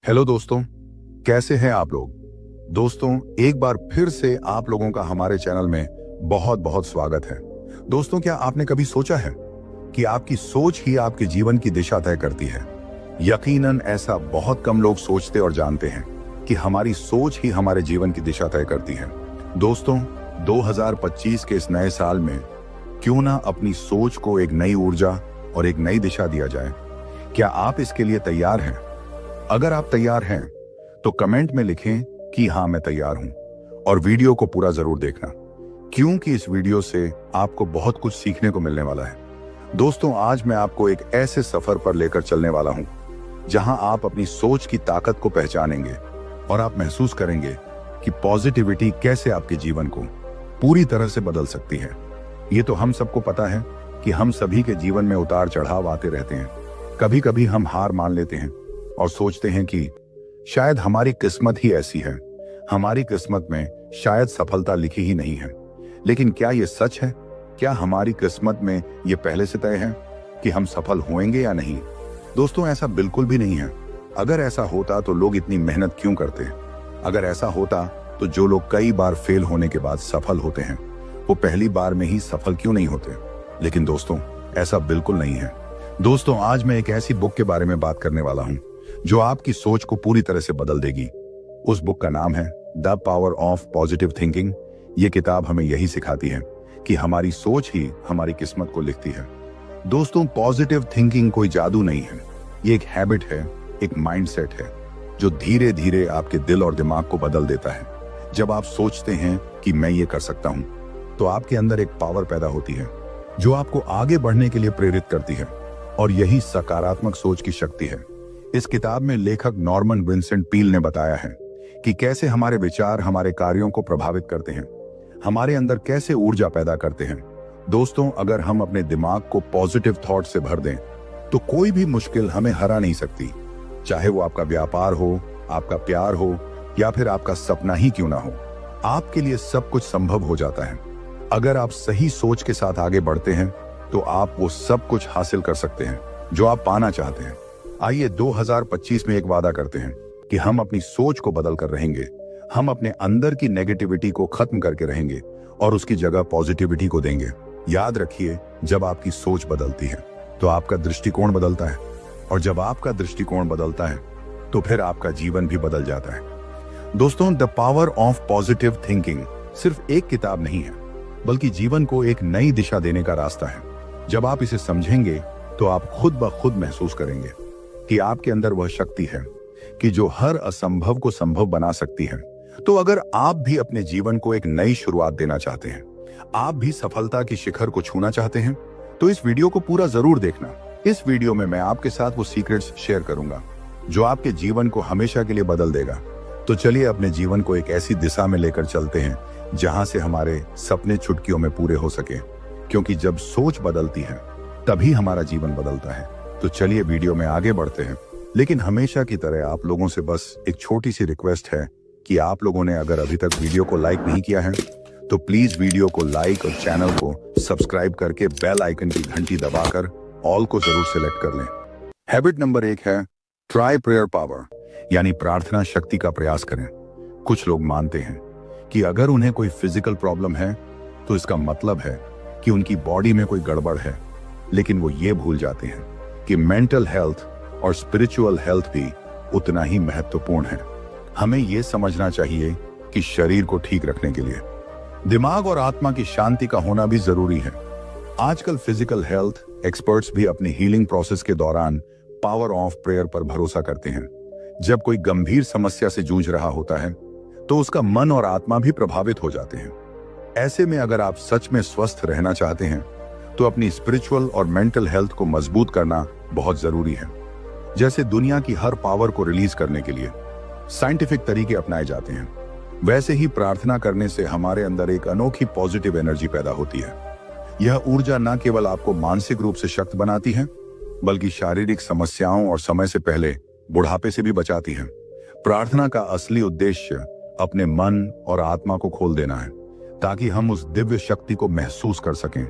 Hello दोस्तों, कैसे हैं आप लोग। दोस्तों, एक बार फिर से आप लोगों का हमारे चैनल में बहुत बहुत स्वागत है। दोस्तों, क्या आपने कभी सोचा है कि आपकी सोच ही आपके जीवन की दिशा तय करती है। यकीनन ऐसा बहुत कम लोग सोचते और जानते हैं कि हमारी सोच ही हमारे जीवन की दिशा तय करती है। दोस्तों, 2025 के इस नए साल में क्यों ना अपनी सोच को एक नई ऊर्जा और एक नई दिशा दिया जाए। क्या आप इसके लिए तैयार हैं? अगर आप तैयार हैं तो कमेंट में लिखें कि हाँ, मैं तैयार हूं, और वीडियो को पूरा जरूर देखना, क्योंकि इस वीडियो से आपको बहुत कुछ सीखने को मिलने वाला है। दोस्तों, आज मैं आपको एक ऐसे सफर पर लेकर चलने वाला हूं जहां आप अपनी सोच की ताकत को पहचानेंगे और आप महसूस करेंगे कि पॉजिटिविटी कैसे आपके जीवन को पूरी तरह से बदल सकती है। ये तो हम सबको पता है कि हम सभी के जीवन में उतार चढ़ाव आते रहते हैं। कभी कभी हम हार मान लेते हैं और सोचते हैं कि शायद हमारी किस्मत ही ऐसी है, हमारी किस्मत में शायद सफलता लिखी ही नहीं है। लेकिन क्या यह सच है? क्या हमारी किस्मत में यह पहले से तय है कि हम सफल होंगे या नहीं? दोस्तों, ऐसा बिल्कुल भी नहीं है। अगर ऐसा होता तो लोग इतनी मेहनत क्यों करते? अगर ऐसा होता तो जो लोग कई बार फेल होने के बाद सफल होते हैं, वो पहली बार में ही सफल क्यों नहीं होते? लेकिन दोस्तों, ऐसा बिल्कुल नहीं है। दोस्तों, आज मैं एक ऐसी बुक के बारे में बात करने वाला हूं जो आपकी सोच को पूरी तरह से बदल देगी। उस बुक का नाम है the power of positive thinking. ये किताब हमें यही सिखाती है कि हमारी सोच ही हमारी किस्मत को लिखती है। दोस्तों, पॉजिटिव थिंकिंग कोई जादू नहीं है। ये एक हैबिट है, एक माइंडसेट है जो धीरे धीरे आपके दिल और दिमाग को बदल देता है। जब आप सोचते हैं कि मैं ये कर सकता हूं, तो आपके अंदर एक पावर पैदा होती है जो आपको आगे बढ़ने के लिए प्रेरित करती है, और यही सकारात्मक सोच की शक्ति है। इस किताब में लेखक नॉर्मन विंसेंट पील ने बताया है कि कैसे हमारे विचार हमारे कार्यों को प्रभावित करते हैं, हमारे अंदर कैसे ऊर्जा पैदा करते हैं। दोस्तों, अगर हम अपने दिमाग को पॉजिटिव थॉट से भर दें तो कोई भी मुश्किल हमें हरा नहीं सकती। चाहे वो आपका व्यापार हो, आपका प्यार हो, या फिर आपका सपना ही क्यों ना हो, आपके लिए सब कुछ संभव हो जाता है। अगर आप सही सोच के साथ आगे बढ़ते हैं तो आप वो सब कुछ हासिल कर सकते हैं जो आप पाना चाहते हैं। आइए 2025 में एक वादा करते हैं कि हम अपनी सोच को बदल कर रहेंगे। हम अपने अंदर की नेगेटिविटी को खत्म करके रहेंगे और उसकी जगह पॉजिटिविटी को देंगे। याद रखिए, जब आपकी सोच बदलती है तो आपका दृष्टिकोण बदलता है, और जब आपका दृष्टिकोण बदलता है तो फिर आपका जीवन भी बदल जाता है। दोस्तों, the power of positive thinking सिर्फ एक किताब नहीं है, बल्कि जीवन को एक नई दिशा देने का रास्ता है। जब आप इसे समझेंगे तो आप खुद ब खुद महसूस करेंगे कि आपके अंदर वह शक्ति है कि जो हर असंभव को संभव बना सकती है। तो अगर आप भी अपने जीवन को एक नई शुरुआत देना चाहते हैं, आप भी सफलता की शिखर को छूना चाहते हैं, तो इस वीडियो को पूरा जरूर देखना। इस वीडियो में मैं आपके साथ वो सीक्रेट्स शेयर करूंगा जो आपके जीवन को हमेशा के लिए बदल देगा। तो चलिए अपने जीवन को एक ऐसी दिशा में लेकर चलते हैं जहां से हमारे सपने चुटकियों में पूरे हो सके, क्योंकि जब सोच बदलती है तभी हमारा जीवन बदलता है। तो चलिए वीडियो में आगे बढ़ते हैं। लेकिन हमेशा की तरह आप लोगों से बस एक छोटी सी रिक्वेस्ट है कि आप लोगों ने अगर अभी तक वीडियो को लाइक नहीं किया है तो प्लीज वीडियो को लाइक और चैनल को सब्सक्राइब करके बेल आइकन की घंटी दबाकर ऑल को जरूर सिलेक्ट कर लें। हैबिट नंबर 1 है ट्राई प्रेयर पावर, यानी प्रार्थना शक्ति का प्रयास करें। कुछ लोग मानते हैं कि अगर उन्हें कोई फिजिकल प्रॉब्लम है तो इसका मतलब है कि उनकी बॉडी में कोई गड़बड़ है, लेकिन वो ये भूल जाते हैं कि मेंटल हेल्थ और स्पिरिचुअल हेल्थ भी उतना ही महत्वपूर्ण है। हमें यह समझना चाहिए कि शरीर को ठीक रखने के लिए दिमाग और आत्मा की शांति का होना भी जरूरी है। आजकल फिजिकल हेल्थ एक्सपर्ट्स भी अपनी हीलिंग प्रोसेस के दौरान पावर ऑफ प्रेयर पर भरोसा करते हैं। जब कोई गंभीर समस्या से जूझ रहा होता है तो उसका मन और आत्मा भी प्रभावित हो जाते हैं। ऐसे में अगर आप सच में स्वस्थ रहना चाहते हैं तो अपनी स्पिरिचुअल और मेंटल हेल्थ को मजबूत करना बहुत जरूरी है। जैसे दुनिया की हर पावर को रिलीज करने के लिए साइंटिफिक तरीके अपनाए जाते हैं, वैसे ही प्रार्थना करने से हमारे अंदर एक अनोखी पॉजिटिव एनर्जी पैदा होती है। यह ऊर्जा न केवल आपको मानसिक रूप से शक्त बनाती है, बल्कि शारीरिक समस्याओं और समय से पहले बुढ़ापे से भी बचाती है। प्रार्थना का असली उद्देश्य अपने मन और आत्मा को खोल देना है, ताकि हम उस दिव्य शक्ति को महसूस कर सकें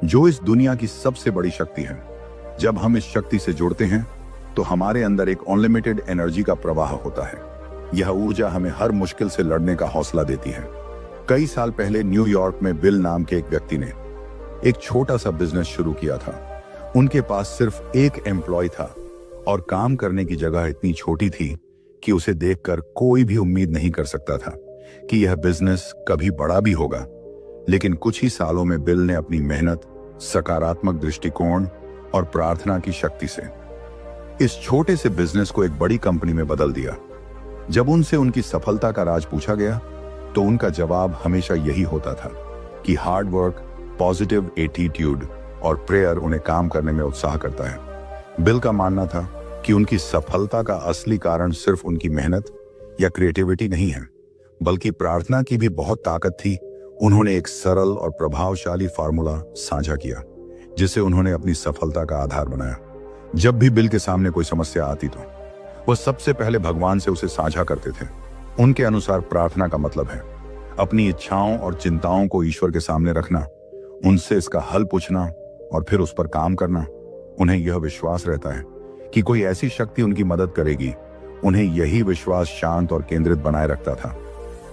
जो इस दुनिया की सबसे बड़ी शक्ति है। जब हम इस शक्ति से जुड़ते हैं तो हमारे अंदर एक अनलिमिटेड एनर्जी का प्रवाह होता है। यह ऊर्जा हमें हर मुश्किल से लड़ने का हौसला देती है। कई साल पहले न्यूयॉर्क में बिल नाम के एक व्यक्ति ने एक छोटा सा बिजनेस शुरू किया था। उनके पास सिर्फ एक एम्प्लॉय था और काम करने की जगह इतनी छोटी थी कि उसे देखकर कोई भी उम्मीद नहीं कर सकता था कि यह बिजनेस कभी बड़ा भी होगा। लेकिन कुछ ही सालों में बिल ने अपनी मेहनत, सकारात्मक दृष्टिकोण और प्रार्थना की शक्ति से इस छोटे से बिजनेस को एक बड़ी कंपनी में बदल दिया। जब उनसे उनकी सफलता का राज पूछा गया तो उनका जवाब हमेशा यही होता था कि हार्ड वर्क, पॉजिटिव एटीट्यूड और प्रेयर उन्हें काम करने में उत्साह करता है। बिल का मानना था कि उनकी सफलता का असली कारण सिर्फ उनकी मेहनत या क्रिएटिविटी नहीं है, बल्कि प्रार्थना की भी बहुत ताकत थी। उन्होंने एक सरल और प्रभावशाली फार्मूला साझा किया जिसे उन्होंने अपनी सफलता का आधार बनाया। जब भी बिल के सामने कोई समस्या आती तो वह सबसे पहले भगवान से उसे साझा करते थे। उनके अनुसार प्रार्थना का मतलब है अपनी इच्छाओं और चिंताओं को ईश्वर के सामने रखना, उनसे इसका हल पूछना और फिर उस पर काम करना। उन्हें यह विश्वास रहता है कि कोई ऐसी शक्ति उनकी मदद करेगी। उन्हें यही विश्वास शांत और केंद्रित बनाए रखता था।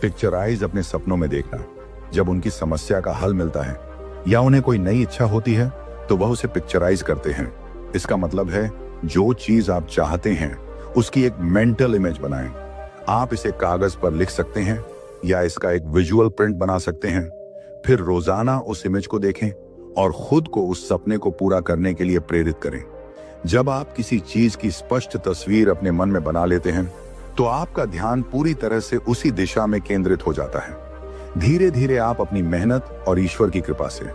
पिक्चराइज अपने सपनों में देखना। जब उनकी समस्या का हल मिलता है या उन्हें कोई नई इच्छा होती है तो वह उसे पिक्चराइज करते हैं। इसका मतलब है जो चीज आप चाहते हैं उसकी एक मेंटल इमेज बनाएं। आप इसे कागज पर लिख सकते हैं या इसका एक विजुअल प्रिंट बना सकते हैं। फिर रोजाना उस इमेज को देखें और खुद को उस सपने को पूरा करने के लिए प्रेरित करें। जब आप किसी चीज की स्पष्ट तस्वीर अपने मन में बना लेते हैं तो आपका ध्यान पूरी तरह से उसी दिशा में केंद्रित हो जाता है। धीरे धीरे आप अपनी मेहनत और ईश्वर की कृपा से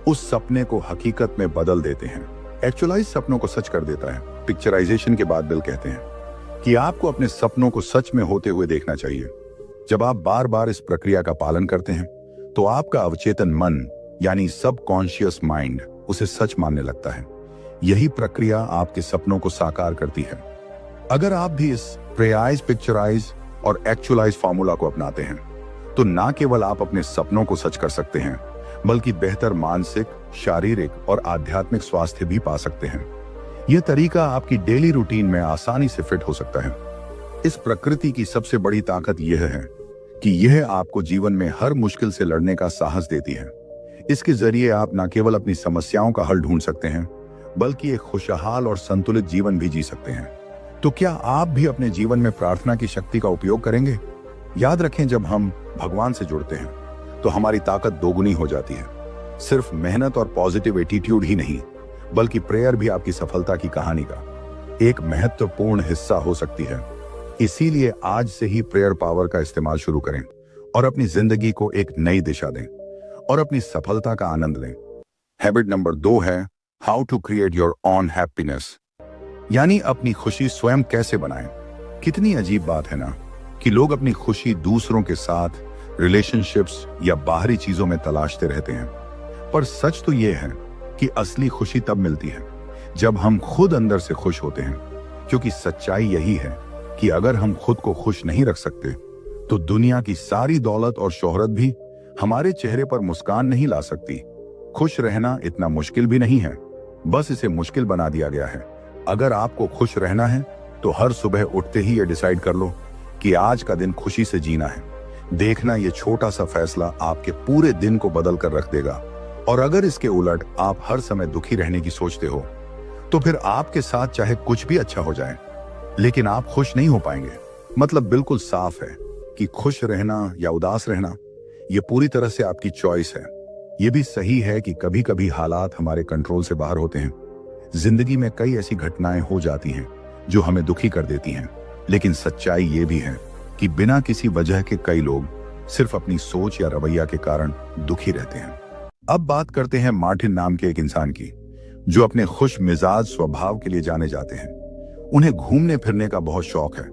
उस सपने को हकीकत में बदल देते हैं। एक्चुअलाइज सपनों को सच कर देता है। पिक्चराइजेशन के बाद बिल कहते हैं कि आपको अपने सपनों को सच में होते हुए देखना चाहिए। जब आप बार बार इस प्रक्रिया का पालन करते हैं तो आपका अवचेतन मन यानी सबकॉन्शियस माइंड उसे सच मानने लगता है। यही प्रक्रिया आपके सपनों को साकार करती है। अगर आप भी इस प्रेयाइज, पिक्चराइज और एक्चुअलाइज फॉर्मूला को अपनाते हैं तो ना केवल आप अपने सपनों को सच कर सकते हैं बल्कि बेहतर मानसिक, शारीरिक और आध्यात्मिक स्वास्थ्य भी पा सकते हैं। यह तरीका आपकी डेली रूटीन में आसानी से फिट हो सकता है। इस प्रकृति की सबसे बड़ी ताकत यह है कि यह आपको जीवन में हर मुश्किल से लड़ने का साहस देती है। इसके जरिए आप न केवल अपनी समस्याओं का हल ढूंढ सकते हैं बल्कि एक खुशहाल और संतुलित जीवन भी जी सकते हैं। तो क्या आप भी अपने जीवन में प्रार्थना की शक्ति का उपयोग करेंगे? याद रखें, जब हम भगवान से जुड़ते हैं तो हमारी ताकत दोगुनी हो जाती है। सिर्फ मेहनत और पॉजिटिव एटीट्यूड ही नहीं बल्कि प्रेयर भी आपकी सफलता की कहानी का एक महत्वपूर्ण हिस्सा हो सकती है। इसीलिए आज से ही प्रेयर पावर का इस्तेमाल शुरू करें और अपनी जिंदगी को एक नई दिशा दें और अपनी सफलता का आनंद लें। हैबिट नंबर 2 है how to create your own happiness, यानी अपनी खुशी स्वयं कैसे बनाएं। कितनी अजीब बात है ना कि लोग अपनी खुशी दूसरों के साथ, रिलेशनशिप्स या बाहरी चीजों में तलाशते रहते हैं। पर सच तो यह है कि असली खुशी तब मिलती है जब हम खुद अंदर से खुश होते हैं, क्योंकि सच्चाई यही है कि अगर हम खुद को खुश नहीं रख सकते तो दुनिया की सारी दौलत और शोहरत भी हमारे चेहरे पर मुस्कान नहीं ला सकती। खुश रहना इतना मुश्किल भी नहीं है, बस इसे मुश्किल बना दिया गया है। अगर आपको खुश रहना है तो हर सुबह उठते ही ये डिसाइड कर लो कि आज का दिन खुशी से जीना है। देखना, ये छोटा सा फैसला आपके पूरे दिन को बदल कर रख देगा। और अगर इसके उलट आप हर समय दुखी रहने की सोचते हो तो फिर आपके साथ चाहे कुछ भी अच्छा हो जाए लेकिन आप खुश नहीं हो पाएंगे। मतलब बिल्कुल साफ है कि खुश रहना या उदास रहना ये पूरी तरह से आपकी चॉइस है। ये भी सही है कि कभी कभी हालात हमारे कंट्रोल से बाहर होते हैं। जिंदगी में कई ऐसी घटनाएं हो जाती हैं जो हमें दुखी कर देती हैं, लेकिन सच्चाई ये भी है कि बिना किसी वजह के कई लोग सिर्फ अपनी सोच या रवैया के कारण दुखी रहते हैं। अब बात करते हैं मार्टिन नाम के एक इंसान की जो अपने खुश मिजाज स्वभाव के लिए जाने जाते हैं। उन्हें घूमने फिरने का बहुत शौक है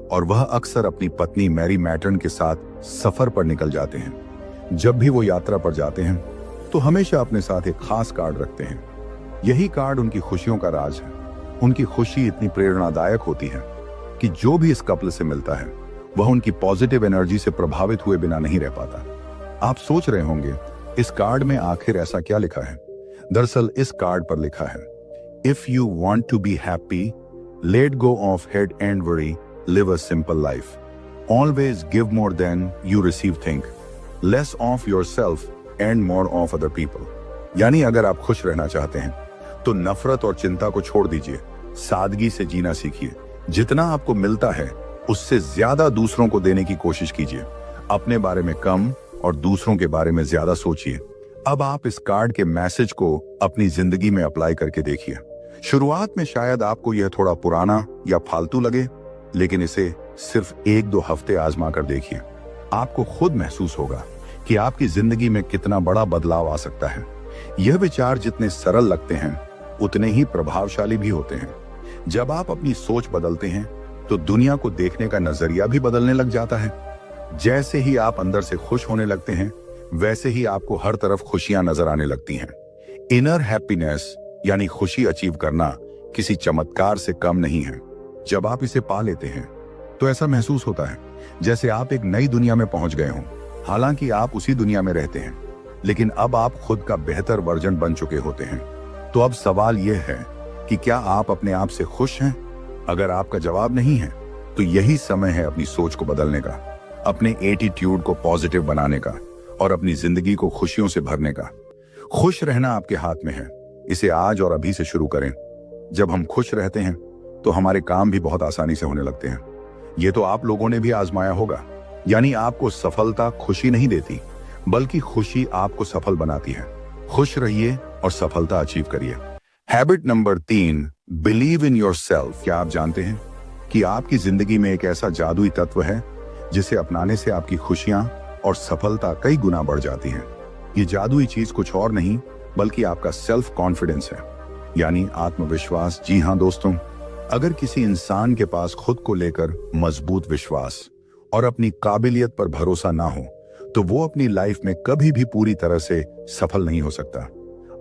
और वह अक्सर अपनी पत्नी मैरी मैटर्न के साथ सफर पर निकल जाते हैं। जब भी वो यात्रा पर जाते हैं तो हमेशा अपने साथ एक खास कार्ड रखते हैं। यही कार्ड उनकी खुशियों का राज है। उनकी खुशी इतनी प्रेरणादायक होती है कि जो भी इस कपल से मिलता है वह उनकी पॉजिटिव एनर्जी से प्रभावित हुए बिना नहीं रह पाता। आप सोच रहे होंगे इस कार्ड में आखिर ऐसा क्या लिखा है? दरअसल इस कार्ड पर लिखा है, if you want to be happy Let go of head and worry, live a simple life. Always give more than you receive, think. Less of yourself and more of other people. यानी अगर आप खुश रहना चाहते हैं तो नफरत और चिंता को छोड़ दीजिए, सादगी से जीना सीखिए। जितना आपको मिलता है उससे ज्यादा दूसरों को देने की कोशिश कीजिए। अपने बारे में कम और दूसरों के बारे में ज्यादा सोचिए। अब आप इस कार्ड के मैसेज को अपनी जिंदगी में अप्लाई करके देखिए। शुरुआत में शायद आपको यह थोड़ा पुराना या फालतू लगे, लेकिन इसे सिर्फ 1-2 हफ्ते आजमा कर देखिए। आपको खुद महसूस होगा कि आपकी जिंदगी में कितना बड़ा बदलाव आ सकता है। यह विचार जितने सरल लगते हैं उतने ही प्रभावशाली भी होते हैं। जब आप अपनी सोच बदलते हैं तो दुनिया को देखने का नजरिया भी बदलने लग जाता है। जैसे ही आप अंदर से खुश होने लगते हैं वैसे ही आपको हर तरफ खुशियां नजर आने लगती हैं। इनर हैप्पीनेस यानी खुशी अचीव करना किसी चमत्कार से कम नहीं है। जब आप इसे पा लेते हैं तो ऐसा महसूस होता है जैसे आप एक नई दुनिया में पहुंच गए हों। हालांकि आप उसी दुनिया में रहते हैं, लेकिन अब आप खुद का बेहतर वर्जन बन चुके होते हैं। तो अब सवाल यह है कि क्या आप अपने आप से खुश हैं? अगर आपका जवाब नहीं है तो यही समय है अपनी सोच को बदलने का, अपने एटीट्यूड को पॉजिटिव बनाने का और अपनी जिंदगी को खुशियों से भरने का। खुश रहना आपके हाथ में है, इसे आज और अभी से शुरू करें। जब हम खुश रहते हैं तो हमारे काम भी बहुत आसानी से होने लगते हैं। ये तो आप लोगों ने भी आजमाया होगा। यानी आपको सफलता खुशी नहीं देती, बल्कि खुशी आपको सफल बनाती है। खुश रहिए और सफलता अचीव करिए। Habit number 3, believe in yourself. क्या आप जानते हैं कि आपकी जिंदगी में एक ऐसा जादुई तत्व है जिसे अपनाने से आपकी खुशियां और सफलता कई गुना बढ़ जाती हैं। ये जादुई चीज कुछ और नहीं बल्कि आपका सेल्फ कॉन्फिडेंस है, यानी आत्मविश्वास। जी हाँ दोस्तों, अगर किसी इंसान के पास खुद को लेकर मजबूत विश्वास और अपनी काबिलियत पर भरोसा ना हो तो वो अपनी लाइफ में कभी भी पूरी तरह से सफल नहीं हो सकता।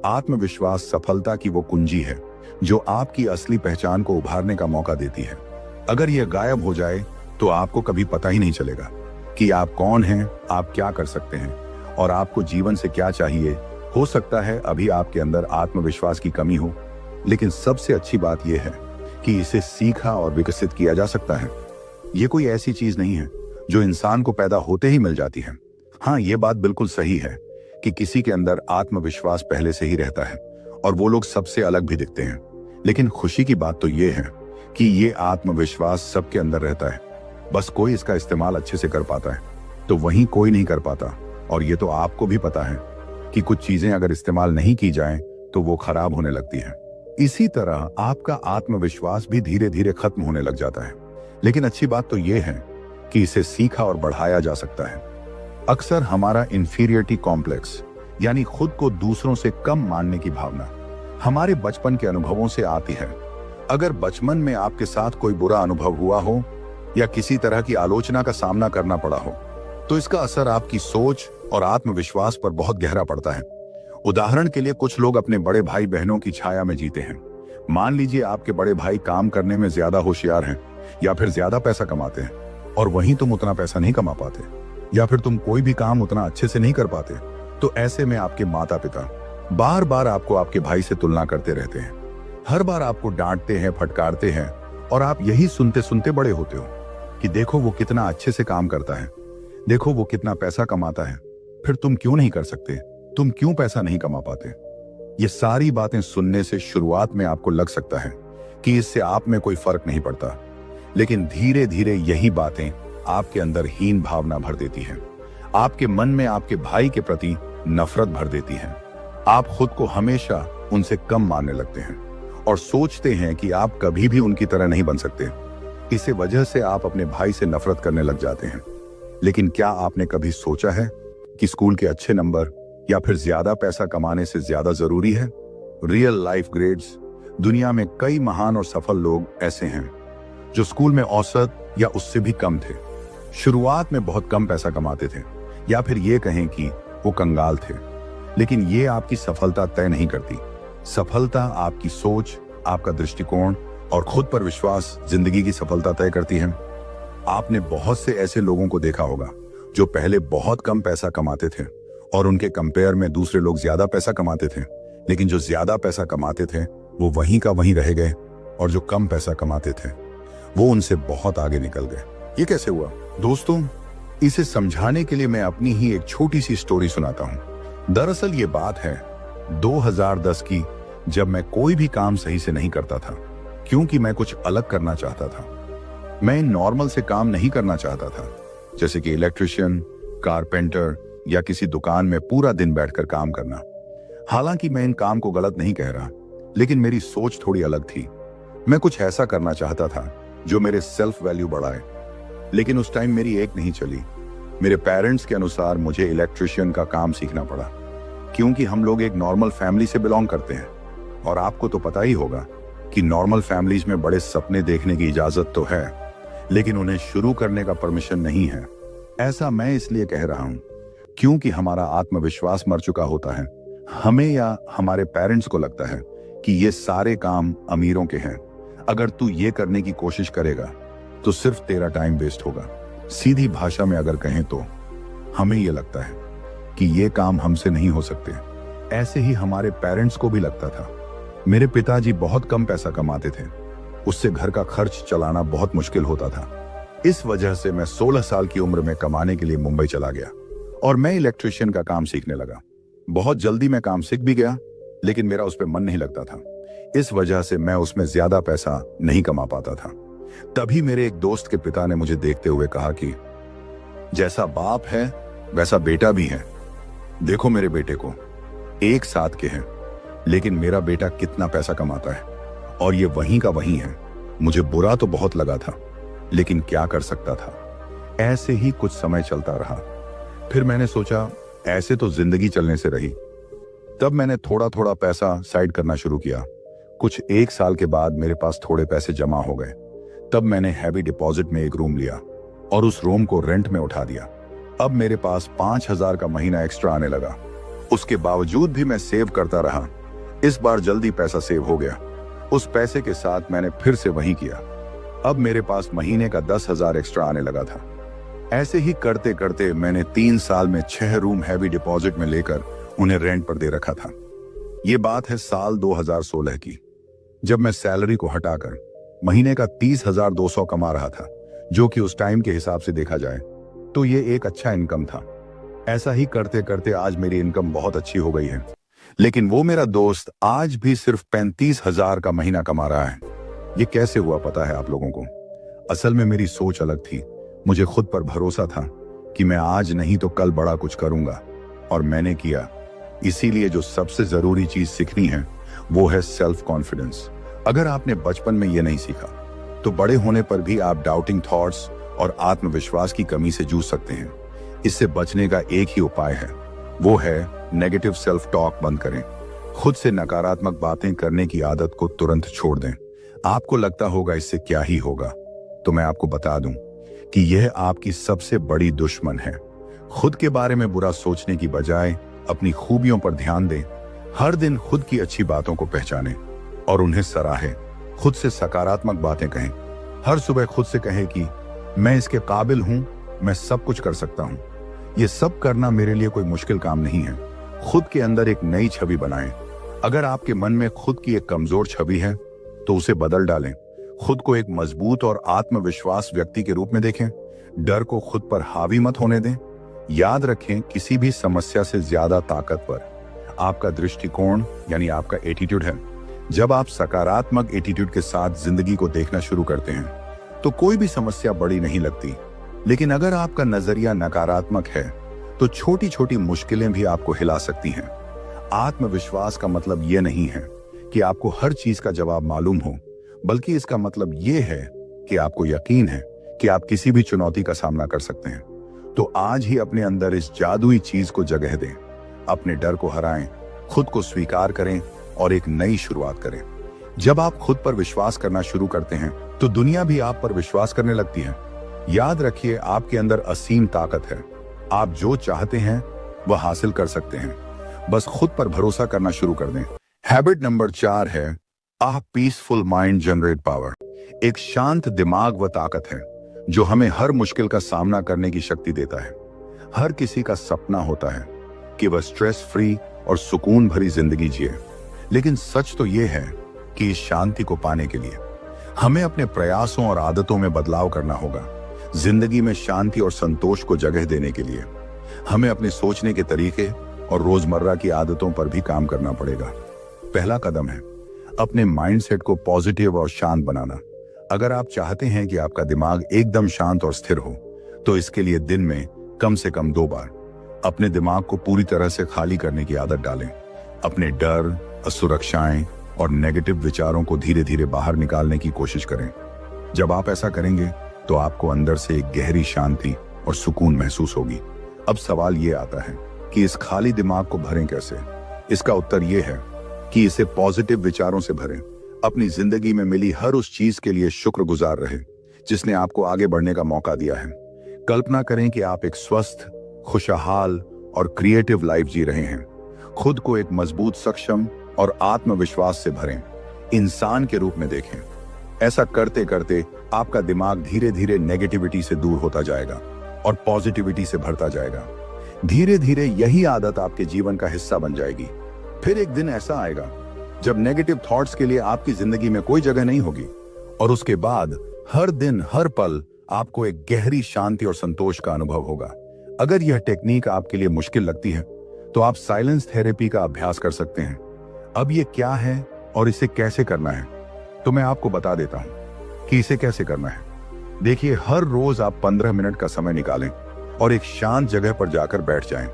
आत्मविश्वास सफलता की वो कुंजी है जो आपकी असली पहचान को उभारने का मौका देती है। अगर यह गायब हो जाए तो आपको कभी पता ही नहीं चलेगा कि आप कौन हैं, आप क्या कर सकते हैं और आपको जीवन से क्या चाहिए। हो सकता है अभी आपके अंदर आत्मविश्वास की कमी हो, लेकिन सबसे अच्छी बात यह है कि इसे सीखा और विकसित किया जा सकता है। ये कोई ऐसी चीज नहीं है जो इंसान को पैदा होते ही मिल जाती है। हाँ, ये बात बिल्कुल सही है कि किसी के अंदर आत्मविश्वास पहले से ही रहता है और वो लोग सबसे अलग भी दिखते हैं। लेकिन खुशी की बात तो ये है कि ये आत्मविश्वास सबके अंदर रहता है, बस कोई इसका इस्तेमाल अच्छे से कर पाता है तो वहीं कोई नहीं कर पाता। और ये तो आपको भी पता है कि कुछ चीजें अगर इस्तेमाल नहीं की जाएं तो वो खराब होने लगती हैं। इसी तरह आपका आत्मविश्वास भी धीरे धीरे खत्म होने लग जाता है। लेकिन अच्छी बात तो ये है कि इसे सीखा और बढ़ाया जा सकता है। अक्सर हमारा इंफीरियरिटी कॉम्प्लेक्स यानी खुद को दूसरों से कम मानने की भावना हमारे बचपन के अनुभवों से आती है। अगर बचपन में आपके साथ कोई बुरा अनुभव हुआ हो या किसी तरह की आलोचना का सामना करना पड़ा हो तो इसका असर आपकी सोच और आत्मविश्वास पर बहुत गहरा पड़ता है। उदाहरण के लिए कुछ लोग अपने बड़े भाई बहनों की छाया में जीते हैं। मान लीजिए आपके बड़े भाई काम करने में ज्यादा होशियार हैं या फिर ज्यादा पैसा कमाते हैं और वहीं तुम उतना पैसा नहीं कमा पाते, या फिर तुम कोई भी काम उतना अच्छे से नहीं कर पाते। तो ऐसे में आपके माता पिता बार बार आपको आपके भाई से तुलना करते रहते हैं। हर बार आपको डांटते हैं, फटकारते हैं और आप यही सुनते सुनते बड़े होते हो कि देखो वो कितना अच्छे से काम करता है, देखो वो कितना पैसा कमाता है, फिर तुम क्यों नहीं कर सकते, तुम क्यों पैसा नहीं कमा पाते। ये सारी बातें सुनने से शुरुआत में आपको लग सकता है कि इससे आप में कोई फर्क नहीं पड़ता, लेकिन धीरे धीरे यही बातें आपके अंदर हीन भावना भर देती हैं। आपके मन में आपके भाई के प्रति नफरत भर देती हैं। आप खुद को हमेशा उनसे कम मानने लगते हैं और सोचते हैं कि आप कभी भी उनकी तरह नहीं बन सकते। इसी वजह से आप अपने भाई से नफरत करने लग जाते हैं। लेकिन क्या आपने कभी सोचा है कि स्कूल के अच्छे नंबर या फिर ज्यादा पैसा कमाने से ज्यादा जरूरी है रियल लाइफ ग्रेड्स? दुनिया में कई महान और सफल लोग ऐसे हैं जो स्कूल में औसत या उससे भी कम थे, शुरुआत में बहुत कम पैसा कमाते थे, या फिर ये कहें कि वो कंगाल थे। लेकिन ये आपकी सफलता तय नहीं करती। सफलता आपकी सोच, आपका दृष्टिकोण और खुद पर विश्वास जिंदगी की सफलता तय करती है। आपने बहुत से ऐसे लोगों को देखा होगा जो पहले बहुत कम पैसा कमाते थे और उनके कंपेयर में दूसरे लोग ज्यादा पैसा कमाते थे, लेकिन जो ज्यादा पैसा कमाते थे वो वहीं का वहीं रह गए और जो कम पैसा कमाते थे वो उनसे बहुत आगे निकल गए। ये कैसे हुआ? दोस्तों, इसे समझाने के लिए मैं अपनी ही एक छोटी सी स्टोरी सुनाता हूं। दरअसल ये बात है 2010 की, जब मैं कोई भी काम सही से नहीं करता था, क्योंकि मैं कुछ अलग करना चाहता था। मैं नॉर्मल से काम नहीं करना चाहता था, जैसे कि इलेक्ट्रिशियन, कारपेंटर या किसी दुकान में पूरा दिन बैठकर काम करना। हालांकि मैं इन काम को गलत नहीं कह रहा, लेकिन मेरी सोच थोड़ी अलग थी। मैं कुछ ऐसा करना चाहता था जो मेरे सेल्फ वैल्यू बढ़ाए। लेकिन उस टाइम मेरी एक नहीं चली। मेरे पेरेंट्स के अनुसार मुझे इलेक्ट्रिशियन का काम सीखना पड़ा, क्योंकि हम लोग एक नॉर्मल फैमिली से बिलोंग करते हैं। और आपको तो पता ही होगा कि नॉर्मल फैमिलीज में बड़े सपने देखने की इजाजत तो है, लेकिन उन्हें शुरू करने का परमिशन नहीं है। ऐसा मैं इसलिए कह रहा हूं क्योंकि हमारा आत्मविश्वास मर चुका होता है। हमें या हमारे पेरेंट्स को लगता है कि ये सारे काम अमीरों के हैं। अगर तू ये करने की कोशिश करेगा तो सिर्फ तेरा टाइम वेस्ट होगा। सीधी भाषा में अगर कहें तो हमें यह लगता है कि ये काम हमसे नहीं हो सकते। ऐसे ही हमारे पेरेंट्स को भी लगता था। मेरे पिताजी बहुत कम पैसा कमाते थे, उससे घर का खर्च चलाना बहुत मुश्किल होता था। इस वजह से मैं 16 साल की उम्र में कमाने के लिए मुंबई चला गया और मैं इलेक्ट्रिशियन का काम सीखने लगा। बहुत जल्दी मैं काम सीख भी गया, लेकिन मेरा उस पर मन नहीं लगता था। इस वजह से मैं उसमें ज्यादा पैसा नहीं कमा पाता था। तभी मेरे एक दोस्त के पिता ने मुझे देखते हुए कहा कि जैसा बाप है वैसा बेटा भी है। देखो मेरे बेटे को, एक साथ के हैं, लेकिन मेरा बेटा कितना पैसा कमाता है और ये वहीं का वहीं है। मुझे बुरा तो बहुत लगा था, लेकिन क्या कर सकता था। ऐसे ही कुछ समय चलता रहा। फिर मैंने सोचा ऐसे तो जिंदगी चलने से रही। तब मैंने थोड़ा थोड़ा पैसा साइड करना शुरू किया। कुछ 1 साल के बाद मेरे पास थोड़े पैसे जमा हो गए। तब मैंने हैवी डिपॉजिट में एक रूम लिया और उस रूम को रेंट में उठा दिया। अब मेरे पास 5,000 का महीना एक्स्ट्रा आने लगा। उसके बावजूद भी मैं सेव करता रहा। इस बार जल्दी पैसा सेव हो गया। उस पैसे के साथ मैंने फिर से वही किया। अब मेरे पास महीने का 10,000 एक्स्ट्रा आने लगा था। ऐसे ही करते करते मैंने 3 साल में 6 रूम हैवी डिपॉजिट में लेकर उन्हें रेंट पर दे रखा था। ये बात है साल 2016 की, जब मैं सैलरी को हटाकर महीने का 30,200 कमा रहा था, जो कि उस टाइम के हिसाब से देखा जाए तो ये एक अच्छा इनकम था। ऐसा ही करते करते आज मेरी इनकम बहुत अच्छी हो गई है। लेकिन वो मेरा दोस्त आज भी सिर्फ 35,000 का महीना कमा रहा है। ये कैसे हुआ पता है आप लोगों को? असल में मेरी सोच अलग थी। मुझे खुद पर भरोसा था कि मैं आज नहीं तो कल बड़ा कुछ करूंगा, और मैंने किया। इसीलिए जो सबसे जरूरी चीज सीखनी है वो है सेल्फ कॉन्फिडेंस। अगर आपने बचपन में ये नहीं सीखा तो बड़े होने पर भी आप डाउटिंग थॉट्स और आत्मविश्वास की कमी से जूझ सकते हैं। इससे बचने का एक ही उपाय है, वो है नेगेटिव सेल्फ टॉक बंद करें। खुद से नकारात्मक बातें करने की आदत को तुरंत छोड़ दें। आपको लगता होगा इससे क्या ही होगा, तो मैं आपको बता दूं कि यह आपकी सबसे बड़ी दुश्मन है। खुद के बारे में बुरा सोचने की बजाय अपनी खूबियों पर ध्यान दें। हर दिन खुद की अच्छी बातों को पहचानें और उन्हें सराहें। खुद से सकारात्मक बातें कहें। हर सुबह खुद से कहें कि मैं इसके काबिल हूं, मैं सब कुछ कर सकता हूं। यह सब करना मेरे लिए कोई मुश्किल काम नहीं है। खुद के अंदर एक नई छवि बनाएं। अगर आपके मन में खुद की एक कमजोर छवि है तो उसे बदल डालें। खुद को एक मजबूत और आत्मविश्वास व्यक्ति के रूप में देखें। डर को खुद पर हावी मत होने दें। याद रखें, किसी भी समस्या से ज्यादा ताकतवर आपका दृष्टिकोण यानी आपका एटीट्यूड है। जब आप सकारात्मक एटीट्यूड के साथ जिंदगी को देखना शुरू करते हैं तो कोई भी समस्या बड़ी नहीं लगती। लेकिन अगर आपका नजरिया नकारात्मक है तो छोटी छोटी मुश्किलें भी आपको हिला सकती हैं। आत्मविश्वास का मतलब यह नहीं है कि आपको हर चीज का जवाब मालूम हो, बल्कि इसका मतलब यह है कि आपको यकीन है कि आप किसी भी चुनौती का सामना कर सकते हैं। तो आज ही अपने अंदर इस जादुई चीज को जगह दें। अपने डर को हराएं, खुद को स्वीकार करें और एक नई शुरुआत करें। जब आप खुद पर विश्वास करना शुरू करते हैं तो दुनिया भी आप पर विश्वास करने लगती है। याद रखिए, आपके अंदर असीम ताकत है। आप जो चाहते हैं वह हासिल कर सकते हैं। बस खुद पर भरोसा करना शुरू कर दें। हैबिट नंबर 4 है आ पीसफुल माइंड जनरेट पावर। एक शांत दिमाग वह ताकत है जो हमें हर मुश्किल का सामना करने की शक्ति देता है। हर किसी का सपना होता है कि वह स्ट्रेस फ्री और सुकून भरी जिंदगी जिए, लेकिन सच तो यह है कि इस शांति को पाने के लिए हमें अपने प्रयासों और आदतों में बदलाव करना होगा। जिंदगी में शांति और संतोष को जगह देने के लिए हमें अपने सोचने के तरीके और रोजमर्रा की आदतों पर भी काम करना पड़ेगा। पहला कदम है अपने माइंडसेट को पॉजिटिव और शांत बनाना। अगर आप चाहते हैं कि आपका दिमाग एकदम शांत और स्थिर हो, तो इसके लिए दिन में कम से कम 2 बार अपने दिमाग को पूरी तरह से खाली करने की आदत डालें। अपने डर, असुरक्षाएं और नेगेटिव विचारों को धीरे धीरे बाहर निकालने की कोशिश करें। जब आप ऐसा करेंगे तो आपको अंदर से एक गहरी शांति और सुकून महसूस होगी। अब सवाल ये आता है कि इस खाली दिमाग को भरें कैसे? इसका उत्तर ये है कि इसे पॉजिटिव विचारों से भरें। अपनी जिंदगी में मिली हर उस चीज के लिए शुक्रगुजार रहे जिसने आपको आगे बढ़ने का मौका दिया है। कल्पना करें कि आप एक स्वस्थ, खुशहाल और क्रिएटिव लाइफ जी रहे हैं। खुद को एक मजबूत, सक्षम और आत्मविश्वास से भरें, इंसान के रूप में देखें। ऐसा करते करते आपका दिमाग धीरे धीरे नेगेटिविटी से दूर होता जाएगा और पॉजिटिविटी से भरता जाएगा। धीरे धीरे यही आदत आपके जीवन का हिस्सा बन जाएगी। फिर एक दिन ऐसा आएगा जब नेगेटिव थॉट्स के लिए आपकी जिंदगी में कोई जगह नहीं होगी, और उसके बाद हर दिन, हर पल आपको एक गहरी शांति और संतोष का अनुभव होगा। अगर यह टेक्निक आपके लिए मुश्किल लगती है तो आप साइलेंस थेरेपी का अभ्यास कर सकते हैं। अब ये क्या है और इसे कैसे करना है, तो मैं आपको बता देता हूं कि इसे कैसे करना है। देखिए, हर रोज आप 15 मिनट का समय निकालें और एक शांत जगह पर जाकर बैठ जाएं।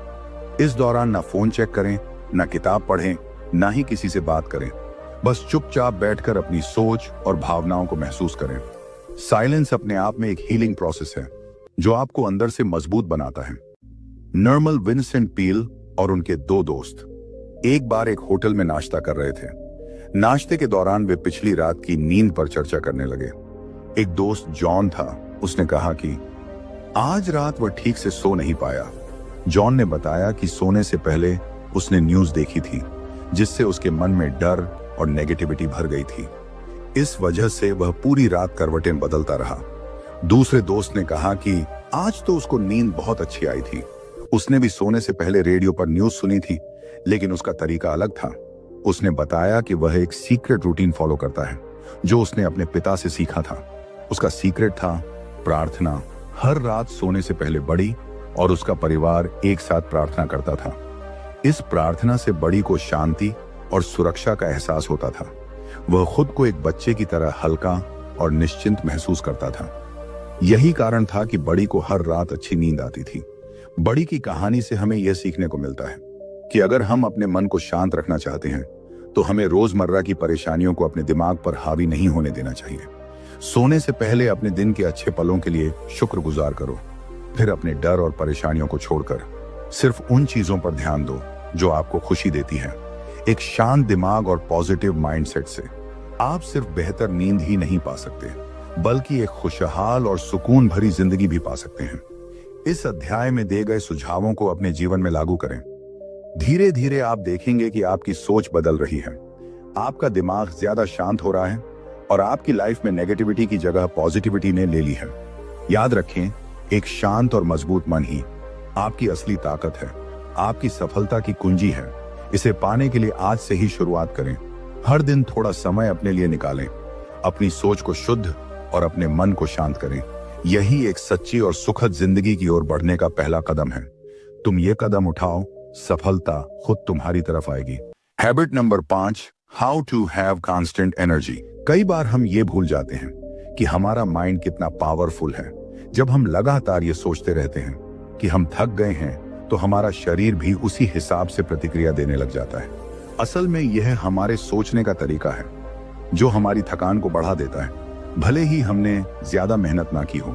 इस दौरान ना फोन चेक करें, ना किताब पढ़ें, ना ही किसी से बात करें। बस चुपचाप बैठकर अपनी सोच और भावनाओं को महसूस करें। साइलेंस अपने आप में एक हीलिंग प्रोसेस है जो आपको अंदर से मजबूत बनाता है। नॉर्मन विंसेंट पील और उनके 2 दोस्त एक बार एक होटल में नाश्ता कर रहे थे। नाश्ते के दौरान वे पिछली रात की नींद पर चर्चा करने लगे। एक दोस्त जॉन था, उसने कहा कि आज रात वह ठीक से सो नहीं पाया। जॉन ने बताया कि सोने से पहले उसने न्यूज़ देखी थी जिससे उसके मन में डर और नेगेटिविटी भर गई थी। इस वजह से वह पूरी रात करवटें बदलता रहा। दूसरे दोस्त ने कहा कि आज तो उसको नींद बहुत अच्छी आई थी। उसने भी सोने से पहले रेडियो पर न्यूज़ सुनी थी, लेकिन उसका तरीका अलग था। उसने बताया कि वह एक सीक्रेट रूटीन फॉलो करता है जो उसने अपने पिता से सीखा था। उसका सीक्रेट था प्रार्थना। हर रात सोने से पहले बड़ी और उसका परिवार एक साथ प्रार्थना करता था। इस प्रार्थना से बड़ी को शांति और सुरक्षा का एहसास होता था। वह खुद को एक बच्चे की तरह हल्का और निश्चिंत महसूस करता था। यही कारण था कि बड़ी को हर रात अच्छी नींद आती थी। बड़ी की कहानी से हमें यह सीखने को मिलता है कि अगर हम अपने मन को शांत रखना चाहते हैं तो हमें रोजमर्रा की परेशानियों को अपने दिमाग पर हावी नहीं होने देना चाहिए। सोने से पहले अपने दिन के अच्छे पलों के लिए शुक्रगुजार करो। फिर अपने डर और परेशानियों को छोड़कर सिर्फ उन चीजों पर ध्यान दो जो आपको खुशी देती है। एक शांत दिमाग और पॉजिटिव माइंडसेट से आप सिर्फ बेहतर नींद ही नहीं पा सकते, बल्कि एक खुशहाल और सुकून भरी जिंदगी भी पा सकते हैं। इस अध्याय में दिए गए सुझावों को अपने जीवन में लागू करें। धीरे धीरे आप देखेंगे कि आपकी सोच बदल रही है, आपका दिमाग ज्यादा शांत हो रहा है और आपकी लाइफ में नेगेटिविटी की जगह पॉजिटिविटी ने ले ली है। याद रखें, एक शांत और मजबूत मन ही आपकी असली ताकत है, आपकी सफलता की कुंजी है। इसे पाने के लिए आज से ही शुरुआत करें। हर दिन थोड़ा समय अपने लिए निकालें, अपनी सोच को शुद्ध और अपने मन को शांत करें। यही एक सच्ची और सुखद जिंदगी की ओर बढ़ने का पहला कदम है। तुम ये कदम उठाओ, सफलता खुद तुम्हारी तरफ आएगी। Habit number 5, how to have constant energy. कई बार हम ये भूल जाते हैं कि हमारा माइंड कितना पावरफुल है। जब हम लगातार ये सोचते रहते हैं कि हम थक गए हैं, तो हमारा शरीर भी उसी हिसाब से प्रतिक्रिया देने लग जाता है। असल में यह हमारे सोचने का तरीका है जो हमारी थकान को बढ़ा देता है। भले ही हमने ज्यादा मेहनत ना की हो,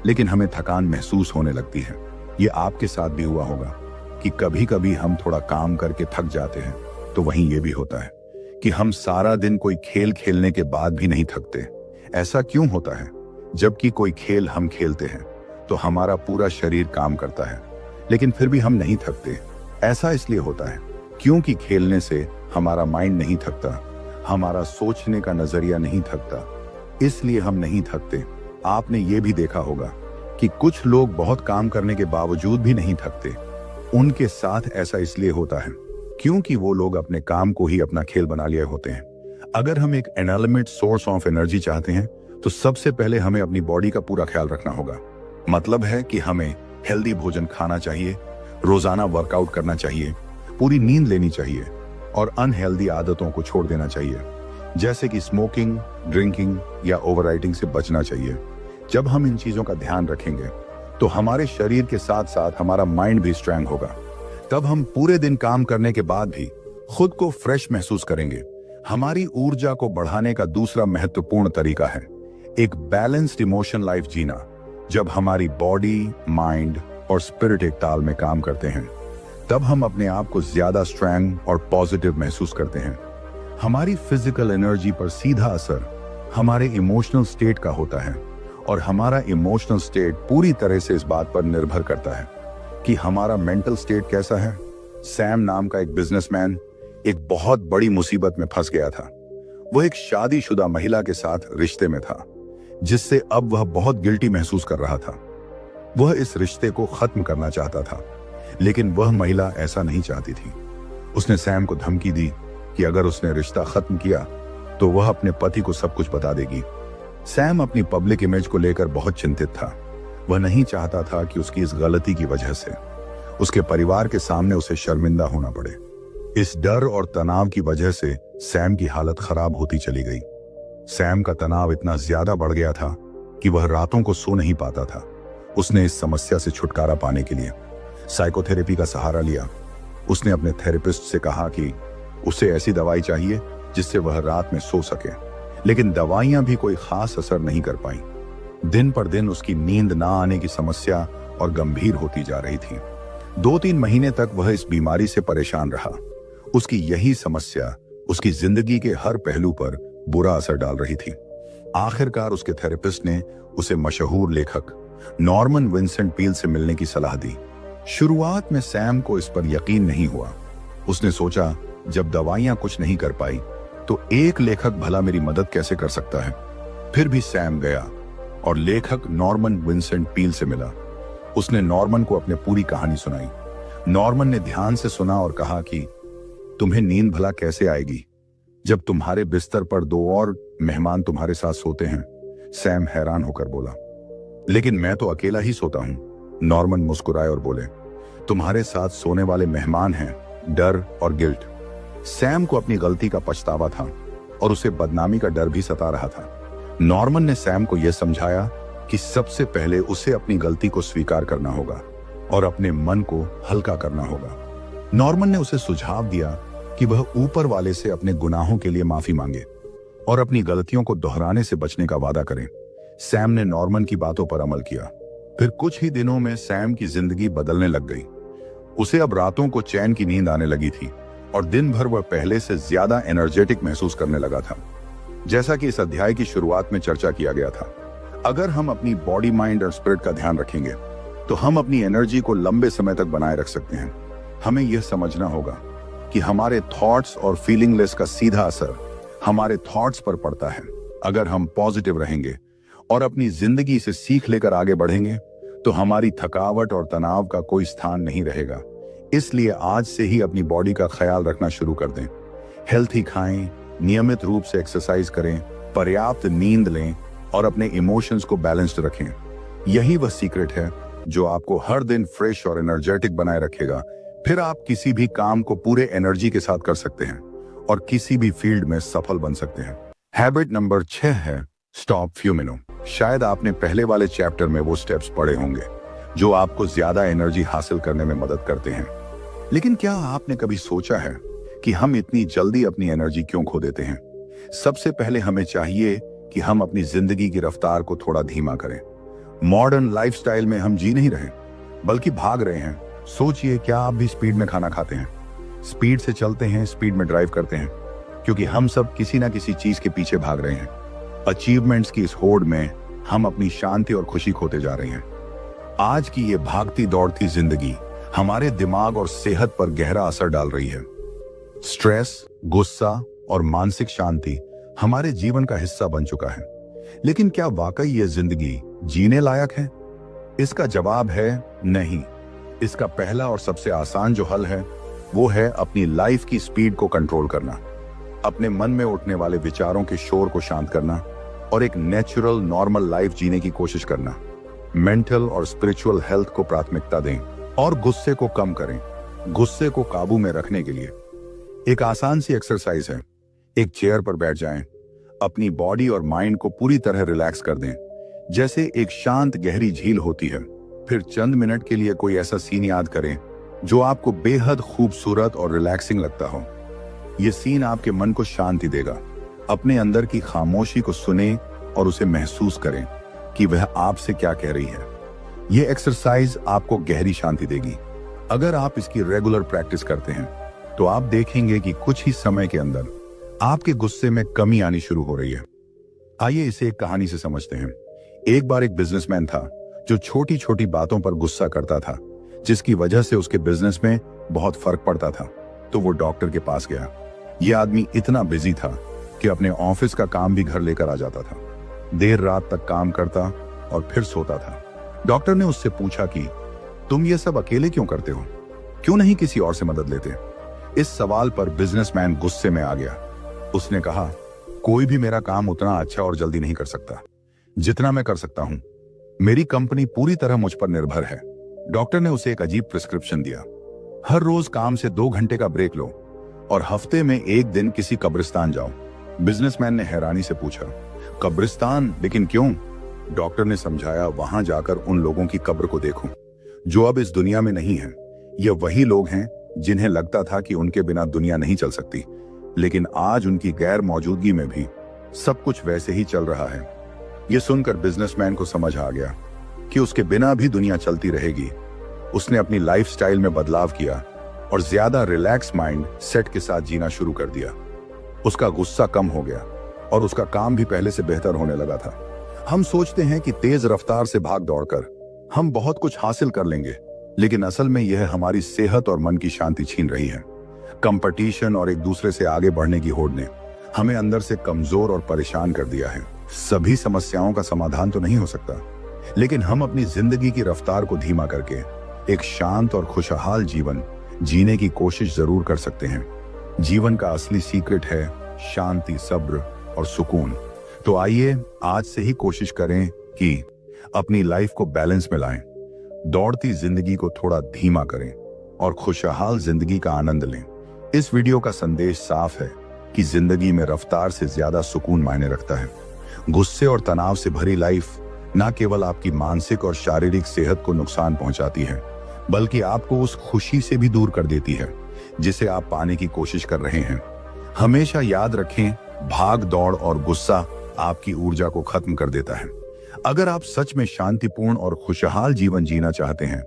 लेकिन हमें थकान महसूस होने लगती है। ये आपके साथ भी हुआ होगा कि कभी कभी हम थोड़ा काम करके थक जाते हैं, तो वहीं ये भी होता है कि हम सारा दिन कोई खेल खेलने के बाद भी नहीं थकते। ऐसा क्यों होता है? जबकि कोई खेल हम खेलते हैं तो हमारा पूरा शरीर काम करता है, लेकिन फिर भी हम नहीं थकते। ऐसा इसलिए होता है क्योंकि खेलने से हमारा माइंड नहीं थकता, हमारा सोचने का नजरिया नहीं थकता, इसलिए हम नहीं थकते। आपने ये भी देखा होगा कि कुछ लोग बहुत काम करने के बावजूद भी नहीं थकते। उनके साथ ऐसा इसलिए होता है क्योंकि वो लोग अपने काम को ही अपना खेल बना लिए होते हैं। अगर हम एक एनलिमिट सोर्स ऑफ एनर्जी चाहते हैं तो सबसे पहले हमें अपनी बॉडी का पूरा ख्याल रखना होगा। मतलब है कि हमें हेल्दी भोजन खाना चाहिए, रोजाना वर्कआउट करना चाहिए, पूरी नींद लेनी चाहिए और अनहेल्दी आदतों को छोड़ देना चाहिए, जैसे कि स्मोकिंग, ड्रिंकिंग या ओवरराइटिंग से बचना चाहिए। जब हम इन चीजों का ध्यान रखेंगे तो हमारे शरीर के साथ साथ हमारा माइंड भी स्ट्रांग होगा। तब हम पूरे दिन काम करने के बाद भी खुद को फ्रेश महसूस करेंगे। हमारी ऊर्जा को बढ़ाने का दूसरा महत्वपूर्ण तरीका है एक बैलेंस्ड इमोशन लाइफ जीना। जब हमारी बॉडी, माइंड और स्पिरिट एक ताल में काम करते हैं तब हम अपने आप को ज्यादा स्ट्रांग और पॉजिटिव महसूस करते हैं। हमारी फिजिकल एनर्जी पर सीधा असर हमारे इमोशनल स्टेट का होता है और हमारा इमोशनल स्टेट पूरी तरह से इस बात पर निर्भर करता है कि हमारा मेंटल स्टेट कैसा है। सैम नाम का एक बिजनेसमैन एक बहुत बड़ी मुसीबत में फंस गया था। वह एक शादीशुदा महिला के साथ रिश्ते में था जिससे अब वह बहुत गिल्टी महसूस कर रहा था। वह इस रिश्ते को खत्म करना चाहता था, लेकिन वह महिला ऐसा नहीं चाहती थी। उसने सैम को धमकी दी कि अगर उसने रिश्ता खत्म किया तो वह अपने पति को सब कुछ बता देगी। सैम अपनी पब्लिक इमेज को लेकर बहुत चिंतित था। वह नहीं चाहता था कि उसकी इस गलती की वजह से उसके परिवार के सामने उसे शर्मिंदा होना पड़े। इस डर और तनाव की वजह से सैम की हालत खराब होती चली गई। सैम का तनाव इतना ज्यादा बढ़ गया था कि वह रातों को सो नहीं पाता था। उसने इस समस्या से छुटकारा पाने के लिए साइकोथेरेपी का सहारा लिया। उसने अपने थेरेपिस्ट से कहा कि उसे ऐसी दवाई चाहिए जिससे वह रात में सो सके, लेकिन दवाइयां भी कोई खास असर नहीं कर पाई। दिन पर दिन उसकी नींद ना आने की समस्या और गंभीर होती जा रही थी। 2-3 महीने तक वह इस बीमारी से परेशान रहा। उसकी यही समस्या उसकी जिंदगी के हर पहलू पर बुरा असर डाल रही थी। आखिरकार उसके थेरेपिस्ट ने उसे मशहूर लेखक नॉर्मन विंसेंट पील से मिलने की सलाह दी। शुरुआत में सैम को इस पर यकीन नहीं हुआ। उसने सोचा जब दवाइयां कुछ नहीं कर पाई तो एक लेखक भला मेरी मदद कैसे कर सकता है। फिर भी सैम गया और लेखक नॉर्मन विंसेंट पील से मिला। उसने नॉर्मन को अपनी पूरी कहानी सुनाई। नॉर्मन ने ध्यान से सुना और कहा कि तुम्हें नींद भला कैसे आएगी जब तुम्हारे बिस्तर पर 2 और मेहमान तुम्हारे साथ सोते हैं। सैम हैरान होकर बोला, लेकिन मैं तो अकेला ही सोता हूं। नॉर्मन मुस्कुराए और बोले, तुम्हारे साथ सोने वाले मेहमान हैं डर और गिल्ट। सैम को अपनी गलती का पछतावा था और उसे बदनामी का डर भी सता रहा था। नॉर्मन ने सैम को यह समझाया कि सबसे पहले उसे अपनी गलती को स्वीकार करना होगा और अपने मन को हल्का करना होगा। नॉर्मन ने उसे सुझाव दिया कि वह ऊपर वाले से अपने गुनाहों के लिए माफी मांगे और अपनी गलतियों को दोहराने से बचने का वादा करें। सैम ने नॉर्मन की बातों पर अमल किया। फिर कुछ ही दिनों में सैम की जिंदगी बदलने लग गई। उसे अब रातों को चैन की नींद आने लगी थी और दिन भर वह पहले से ज्यादा एनर्जेटिक महसूस करने लगा था। जैसा कि इस अध्याय की शुरुआत में चर्चा किया गया था, अगर हम अपनी बॉडी, माइंड और स्पिरिट का ध्यान रखेंगे तो हम अपनी एनर्जी को लंबे समय तक बनाए रख सकते हैं। हमें यह समझना होगा कि हमारे थॉट्स और फीलिंगलेस का सीधा असर हमारे थॉट्स पर पड़ता है। अगर हम पॉजिटिव रहेंगे और अपनी जिंदगी से सीख लेकर आगे बढ़ेंगे तो हमारी थकावट और तनाव का कोई स्थान नहीं रहेगा। इसलिए आज से ही अपनी बॉडी का ख्याल रखना शुरू कर दें। हेल्थी खाएं, नियमित रूप से एक्सरसाइज करें, पर्याप्त नींद लें और अपने इमोशंस को बैलेंस्ड रखें। यही वह सीक्रेट है जो आपको हर दिन फ्रेश और एनर्जेटिक बनाए रखेगा। फिर आप किसी भी काम को पूरे एनर्जी के साथ कर सकते हैं और किसी भी फील्ड में सफल बन सकते हैं। हैबिट नंबर 6 है स्टॉप फ्यूमिंग। शायद आपने पहले वाले चैप्टर में वो स्टेप्स पढ़े होंगे जो आपको ज्यादा एनर्जी हासिल करने में मदद करते हैं, लेकिन क्या आपने कभी सोचा है कि हम इतनी जल्दी अपनी एनर्जी क्यों खो देते हैं? सबसे पहले हमें चाहिए कि हम अपनी जिंदगी की रफ्तार को थोड़ा धीमा करें। मॉडर्न लाइफस्टाइल में हम जी नहीं रहे बल्कि भाग रहे हैं। सोचिए, क्या आप भी स्पीड में खाना खाते हैं, स्पीड से चलते हैं, स्पीड में ड्राइव करते हैं? क्योंकि हम सब किसी ना किसी चीज के पीछे भाग रहे हैं। अचीवमेंट्स की इस होड़ में हम अपनी शांति और खुशी खोते जा रहे हैं। आज की ये भागती दौड़ती जिंदगी हमारे दिमाग और सेहत पर गहरा असर डाल रही है। स्ट्रेस, गुस्सा और मानसिक शांति हमारे जीवन का हिस्सा बन चुका है। लेकिन क्या वाकई ये जिंदगी जीने लायक है? इसका जवाब है नहीं। इसका पहला और सबसे आसान जो हल है वो है अपनी लाइफ की स्पीड को कंट्रोल करना। अपने मन में उठने वाले विचारों के शोर को शांत करना और एक नेचुरल नॉर्मल लाइफ जीने की कोशिश करना। मेंटल और स्पिरिचुअल हेल्थ को प्राथमिकता दें और गुस्से को कम करें। गुस्से को काबू में रखने के लिए एक आसान सी एक्सरसाइज है। एक चेयर पर बैठ जाएं, अपनी बॉडी और माइंड को पूरी तरह रिलैक्स कर दें, जैसे एक शांत गहरी झील होती है। फिर चंद मिनट के लिए कोई ऐसा सीन याद करें जो आपको बेहद खूबसूरत और रिलैक्सिंग लगता हो। यह सीन आपके मन को शांति देगा। अपने अंदर की खामोशी को सुने और उसे महसूस करें कि वह आपसे क्या कह रही है। यह एक्सरसाइज आपको गहरी शांति देगी। अगर आप इसकी रेगुलर प्रैक्टिस करते हैं तो आप देखेंगे कि कुछ ही समय के अंदर आपके गुस्से में कमी आनी शुरू हो रही है। आइए इसे एक कहानी से समझते हैं। एक बार एक बिजनेसमैन था जो छोटी छोटी बातों पर गुस्सा करता था, जिसकी वजह से उसके बिजनेस में बहुत फर्क पड़ता था। तो वो डॉक्टर के पास गया। यह आदमी इतना बिजी था कि अपने ऑफिस का काम भी घर लेकर आ जाता था। देर रात तक काम करता और फिर सोता था। डॉक्टर ने उससे पूछा कि तुम ये सब अकेले क्यों करते हो? क्यों नहीं किसी और से मदद लेते? इस सवाल पर बिजनेसमैन गुस्से में आ गया। उसने कहा, कोई भी मेरा काम उतना अच्छा और जल्दी नहीं कर सकता जितना मैं कर सकता हूं। मेरी कंपनी पूरी तरह मुझ पर निर्भर है। डॉक्टर ने उसे एक अजीब प्रिस्क्रिप्शन दिया। हर रोज काम से 2 घंटे का ब्रेक लो और हफ्ते में एक दिन किसी कब्रिस्तान जाओ। बिजनेसमैन ने हैरानी से पूछा, कब्रिस्तान? लेकिन क्यों? डॉक्टर ने समझाया, वहां जाकर उन लोगों की कब्र को देखो जो अब इस दुनिया में नहीं है। ये वही लोग हैं जिन्हें लगता था कि उनके बिना दुनिया नहीं चल सकती, लेकिन आज उनकी गैर मौजूदगी में भी सब कुछ वैसे ही चल रहा है। ये सुनकर बिजनेसमैन को समझ आ गया कि उसके बिना भी दुनिया चलती रहेगी। उसने अपनी लाइफस्टाइल में बदलाव किया और ज्यादा रिलैक्स माइंड सेट के साथ जीना शुरू कर दिया। उसका गुस्सा कम हो गया और उसका काम भी पहले से बेहतर होने लगा था। हम सोचते हैं कि तेज रफ्तार से भाग दौड़कर हम बहुत कुछ हासिल कर लेंगे, लेकिन असल में यह हमारी सेहत और मन की शांति छीन रही है। कंपटीशन और एक दूसरे से आगे बढ़ने की होड़ ने हमें अंदर से कमजोर और परेशान कर दिया है। सभी समस्याओं का समाधान तो नहीं हो सकता, लेकिन हम अपनी जिंदगी की रफ्तार को धीमा करके एक शांत और खुशहाल जीवन जीने की कोशिश जरूर कर सकते हैं। जीवन का असली सीक्रेट है शांति, सब्र और सुकून। तो आइए आज से ही कोशिश करें कि अपनी लाइफ को बैलेंस में लाएं, दौड़ती जिंदगी को थोड़ा धीमा करें और खुशहाल जिंदगी का आनंद लें। इस वीडियो का संदेश साफ है कि जिंदगी में रफ्तार से ज्यादा सुकून मायने रखता है। गुस्से और तनाव से भरी लाइफ न केवल आपकी मानसिक और शारीरिक सेहत को नुकसान पहुंचाती है, बल्कि आपको उस खुशी से भी दूर कर देती है जिसे आप पाने की कोशिश कर रहे हैं। हमेशा याद रखें, भाग दौड़ और गुस्सा आपकी ऊर्जा को खत्म कर देता है। अगर आप सच में शांतिपूर्ण और खुशहाल जीवन जीना चाहते हैं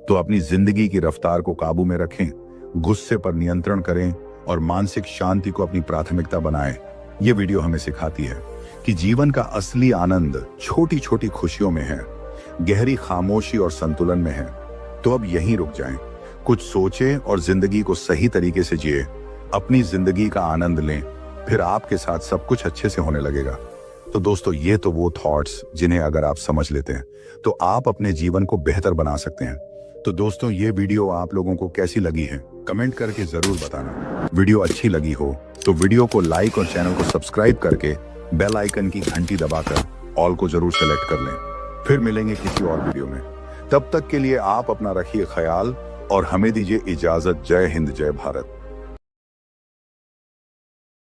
तो अपनी जिंदगी की रफ्तार को काबू में रखें, गुस्से पर नियंत्रण करें और मानसिक शांति को अपनी प्राथमिकता बनाएं। ये वीडियो हमें सिखाती है कि जीवन का असली आनंद छोटी छोटी खुशियों में है, गहरी खामोशी और संतुलन में है। तो अब यहीं रुक जाएं, कुछ सोचें और जिंदगी को सही तरीके से जिए। अपनी जिंदगी का आनंद लें, फिर आपके साथ सब कुछ अच्छे से होने लगेगा। तो दोस्तों, ये तो वो थॉट्स जिन्हें अगर आप समझ लेते हैं तो आप अपने जीवन को बेहतर बना सकते हैं। तो दोस्तों, ये वीडियो आप लोगों को कैसी लगी है कमेंट करके जरूर बताना। वीडियो अच्छी लगी हो तो वीडियो को लाइक और चैनल को सब्सक्राइब करके बेल आइकन की घंटी दबाकर ऑल को जरूर सेलेक्ट कर लें। फिर मिलेंगे किसी और वीडियो में। तब तक के लिए आप अपना रखिए ख्याल और हमें दीजिए इजाजत। जय हिंद, जय भारत।